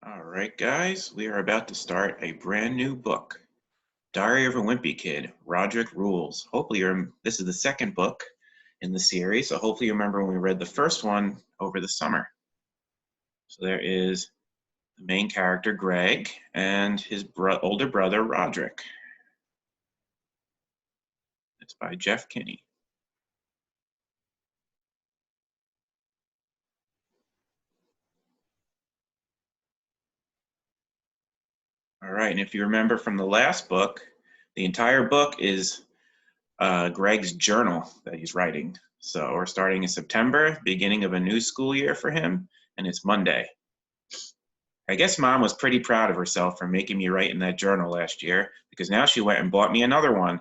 All right, guys, we are about to start a brand new book, Diary of a Wimpy Kid, Rodrick Rules. Hopefully, this is the second book in the series, so hopefully you remember when we read the first one over the summer. So there is the main character, Greg, and his older brother, Rodrick. It's by Jeff Kinney. All right, and if you remember from the last book, the entire book is Greg's journal that he's writing. So we're starting in September, beginning of a new school year for him, and it's Monday. I guess Mom was pretty proud of herself for making me write in that journal last year, because now she went and bought me another one.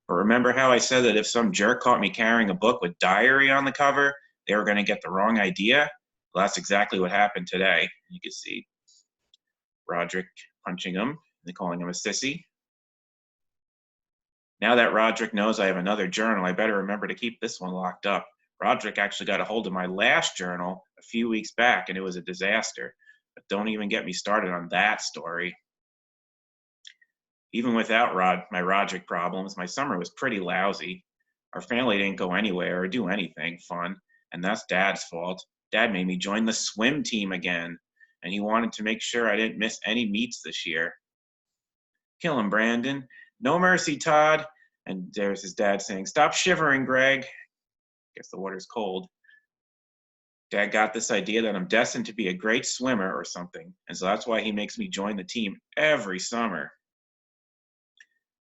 But remember how I said that if some jerk caught me carrying a book with diary on the cover, they were going to get the wrong idea? Well, that's exactly what happened today. You can see Rodrick punching him and calling him a sissy. Now that Rodrick knows I have another journal, I better remember to keep this one locked up. Rodrick actually got a hold of my last journal a few weeks back, and it was a disaster. But don't even get me started on that story. Even without my Rodrick problems, my summer was pretty lousy. Our family didn't go anywhere or do anything fun, and that's Dad's fault. Dad made me join the swim team again, and he wanted to make sure I didn't miss any meets this year. Kill him, Brandon. No mercy, Todd. And there's his dad saying, "Stop shivering, Greg." Guess the water's cold. Dad got this idea that I'm destined to be a great swimmer or something, and so that's why he makes me join the team every summer.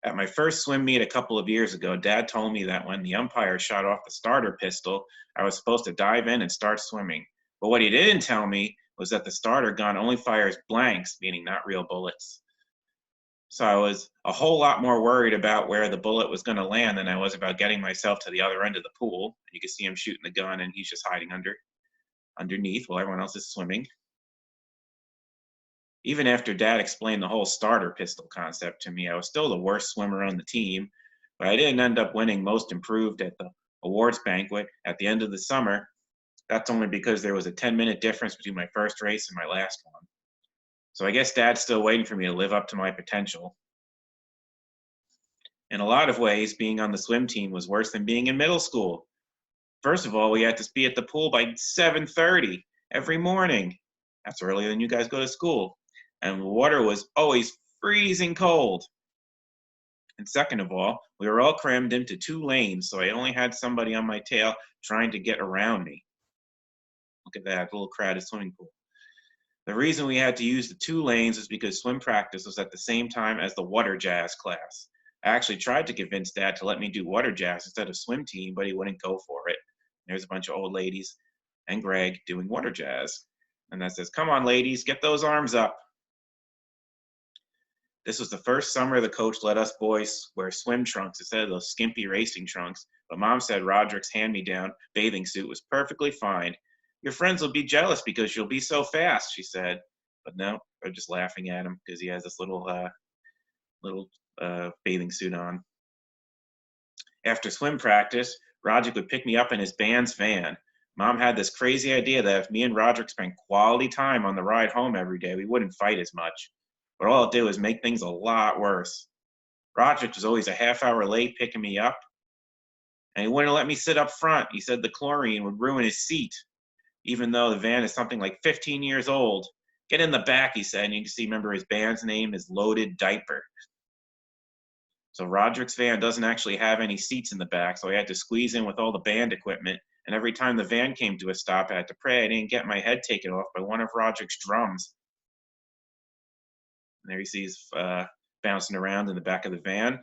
At my first swim meet a couple of years ago, Dad told me that when the umpire shot off the starter pistol, I was supposed to dive in and start swimming. But what he didn't tell me was that the starter gun only fires blanks, meaning not real bullets. So I was a whole lot more worried about where the bullet was going to land than I was about getting myself to the other end of the pool. You can see him shooting the gun, and he's just hiding underneath while everyone else is swimming. Even after Dad explained the whole starter pistol concept to me, I was still the worst swimmer on the team, but I didn't end up winning most improved at the awards banquet at the end of the summer. That's only because there was a 10-minute difference between my first race and my last one. So I guess Dad's still waiting for me to live up to my potential. In a lot of ways, being on the swim team was worse than being in middle school. First of all, we had to be at the pool by 7:30 every morning. That's earlier than you guys go to school. And the water was always freezing cold. And second of all, we were all crammed into 2 lanes, so I only had somebody on my tail trying to get around me. Look at that, little crowded swimming pool. The reason we had to use the 2 lanes is because swim practice was at the same time as the water jazz class. I actually tried to convince Dad to let me do water jazz instead of swim team, but he wouldn't go for it. There's a bunch of old ladies and Greg doing water jazz. And that says, "Come on, ladies, get those arms up." This was the first summer the coach let us boys wear swim trunks instead of those skimpy racing trunks, but Mom said Rodrick's hand-me-down bathing suit was perfectly fine. "Your friends will be jealous because you'll be so fast," she said. But no, they're just laughing at him because he has this little bathing suit on. After swim practice, Rodrick would pick me up in his band's van. Mom had this crazy idea that if me and Rodrick spent quality time on the ride home every day, we wouldn't fight as much. But all it did was make things a lot worse. Rodrick was always a half hour late picking me up, and he wouldn't let me sit up front. He said the chlorine would ruin his seat, even though the van is something like 15 years old. "Get in the back," he said, and you can see, remember, his band's name is Loaded Diaper. So Rodrick's van doesn't actually have any seats in the back, so I had to squeeze in with all the band equipment, and every time the van came to a stop, I had to pray I didn't get my head taken off by one of Rodrick's drums. And there he sees bouncing around in the back of the van.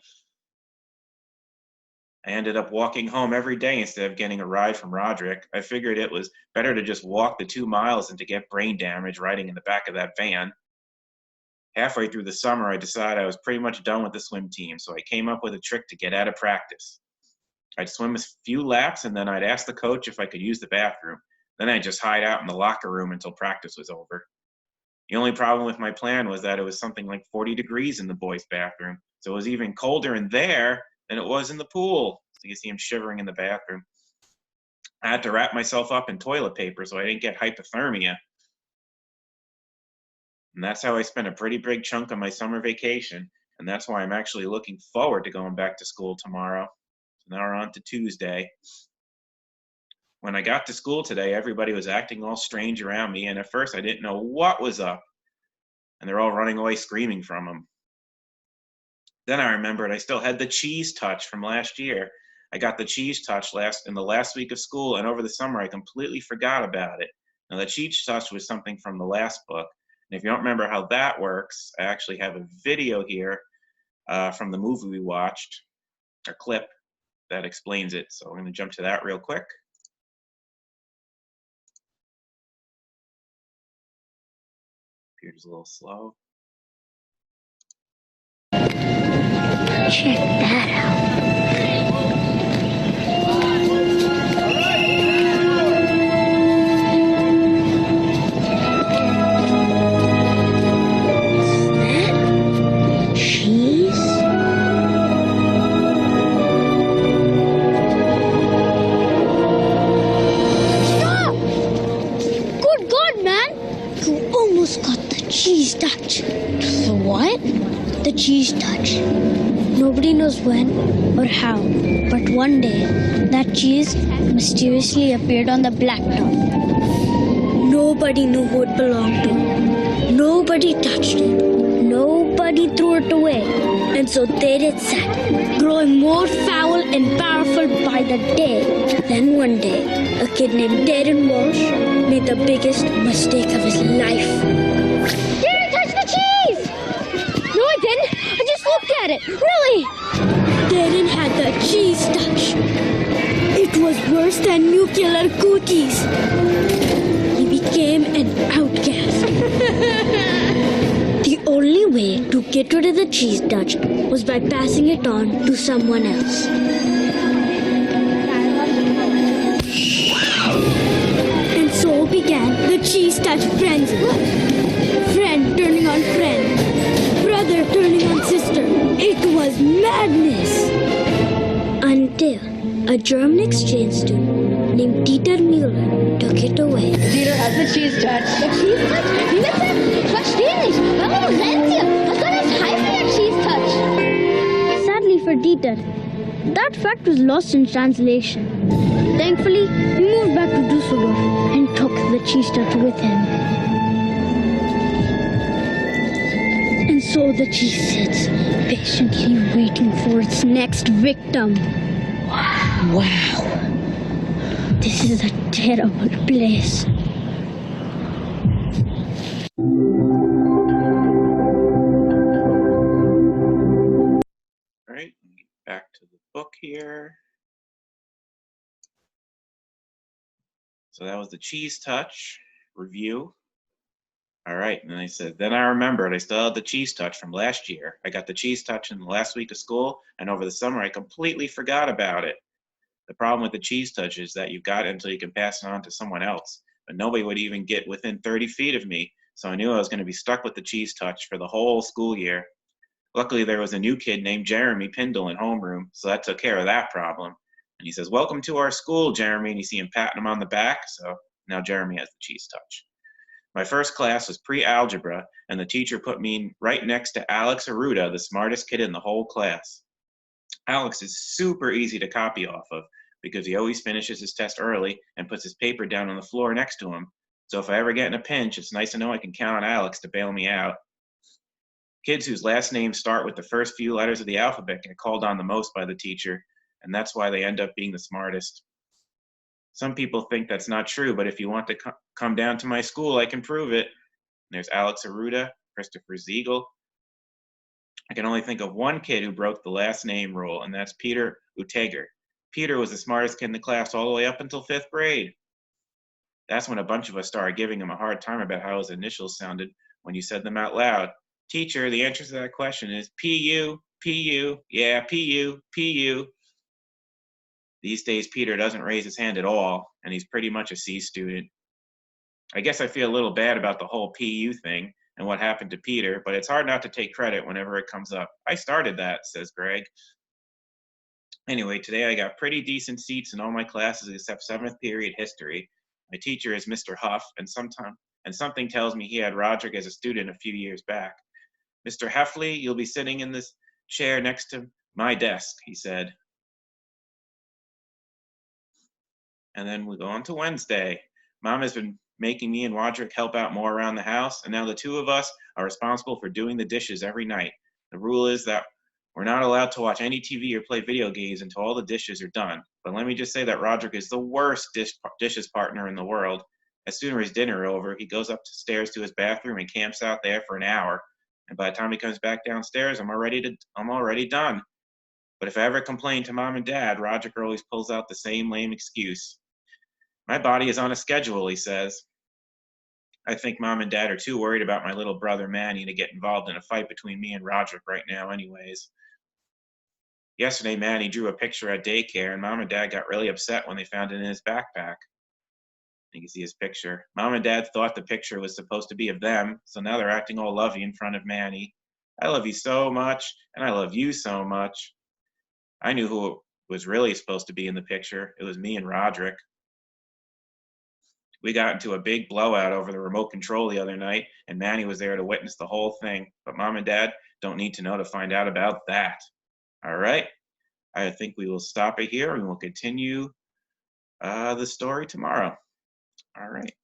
I ended up walking home every day instead of getting a ride from Rodrick. I figured it was better to just walk the 2 miles than to get brain damage riding in the back of that van. Halfway through the summer, I decided I was pretty much done with the swim team, so I came up with a trick to get out of practice. I'd swim a few laps, and then I'd ask the coach if I could use the bathroom. Then I'd just hide out in the locker room until practice was over. The only problem with my plan was that it was something like 40 degrees in the boys' bathroom, so it was even colder in there than it was in the pool. So you can see him shivering in the bathroom. I had to wrap myself up in toilet paper so I didn't get hypothermia. And that's how I spent a pretty big chunk of my summer vacation. And that's why I'm actually looking forward to going back to school tomorrow. So now we're on to Tuesday. When I got to school today, everybody was acting all strange around me, and at first I didn't know what was up, and they're all running away screaming from them. Then I remembered I still had the cheese touch from last year. I got the cheese touch in the last week of school, and over the summer I completely forgot about it. Now the cheese touch was something from the last book, and if you don't remember how that works, I actually have a video here from the movie we watched, a clip that explains it. So I'm going to jump to that real quick. Computer's a little slow. Check that out. Cheese touch. The what? The cheese touch. Nobody knows when or how, but one day that cheese mysteriously appeared on the blacktop. Nobody knew who it belonged to. Nobody touched it. Nobody threw it away. And so there it sat, growing more foul and powerful by the day. Then one day, a kid named Darren Walsh made the biggest mistake of his life. Look at it, really! Darren had the cheese touch. It was worse than nuclear cookies. He became an outcast. The only way to get rid of the cheese touch was by passing it on to someone else. And so began the cheese touch frenzy. Friend turning on friend. Brother turning on sister. It was madness. Until a German exchange student named Dieter Müller took it away. Dieter hat the cheese touch. Der Cheese Touch? Wie bitte? Ich verstehe nicht. Warum rennt ihr? Was soll das heißen, der Cheese Touch? Sadly for Dieter, that fact was lost in translation. Thankfully, he moved back to Düsseldorf and took the cheese touch with him. So the cheese sits, patiently waiting for its next victim. Wow. This is a terrible place. All right, back to the book here. So that was the cheese touch review. All right, and then I said, then I remembered I still had the cheese touch from last year. I got the cheese touch in the last week of school, and over the summer I completely forgot about it. The problem with the cheese touch is that you've got it until you can pass it on to someone else, but nobody would even get within 30 feet of me, so I knew I was going to be stuck with the cheese touch for the whole school year. Luckily, there was a new kid named Jeremy Pindle in homeroom, so that took care of that problem. And he says, welcome to our school, Jeremy, and you see him patting him on the back, so now Jeremy has the cheese touch. My first class was pre-algebra, and the teacher put me right next to Alex Aruda, the smartest kid in the whole class. Alex is super easy to copy off of because he always finishes his test early and puts his paper down on the floor next to him. So if I ever get in a pinch, it's nice to know I can count on Alex to bail me out. Kids whose last names start with the first few letters of the alphabet get called on the most by the teacher, and that's why they end up being the smartest. Some people think that's not true, but if you want to come down to my school, I can prove it. There's Alex Aruda, Christopher Ziegel. I can only think of one kid who broke the last name rule, and that's Peter Uteger. Peter was the smartest kid in the class all the way up until 5th grade. That's when a bunch of us started giving him a hard time about how his initials sounded when you said them out loud. Teacher, the answer to that question is P-U, P-U, yeah, P-U, P-U. These days, Peter doesn't raise his hand at all, and he's pretty much a C student. I guess I feel a little bad about the whole PU thing and what happened to Peter, but it's hard not to take credit whenever it comes up. I started that, says Greg. Anyway, today I got pretty decent seats in all my classes except 7th period history. My teacher is Mr. Huff, and and something tells me he had Rodrick as a student a few years back. Mr. Heffley, you'll be sitting in this chair next to my desk, he said. And then we go on to Wednesday. Mom has been making me and Rodrick help out more around the house, and now the two of us are responsible for doing the dishes every night. The rule is that we're not allowed to watch any TV or play video games until all the dishes are done. But let me just say that Rodrick is the worst dishes partner in the world. As soon as dinner is over, he goes upstairs to his bathroom and camps out there for an hour. And by the time he comes back downstairs, I'm already done. But if I ever complain to Mom and Dad, Rodrick always pulls out the same lame excuse. My body is on a schedule, he says. I think Mom and Dad are too worried about my little brother Manny to get involved in a fight between me and Rodrick right now anyways. Yesterday, Manny drew a picture at daycare, and Mom and Dad got really upset when they found it in his backpack. You can see his picture. Mom and Dad thought the picture was supposed to be of them, so now they're acting all lovey in front of Manny. I love you so much, and I love you so much. I knew who was really supposed to be in the picture. It was me and Rodrick. We got into a big blowout over the remote control the other night, and Manny was there to witness the whole thing. But Mom and Dad don't need to know to find out about that. All right. I think we will stop it here and we'll continue the story tomorrow. All right.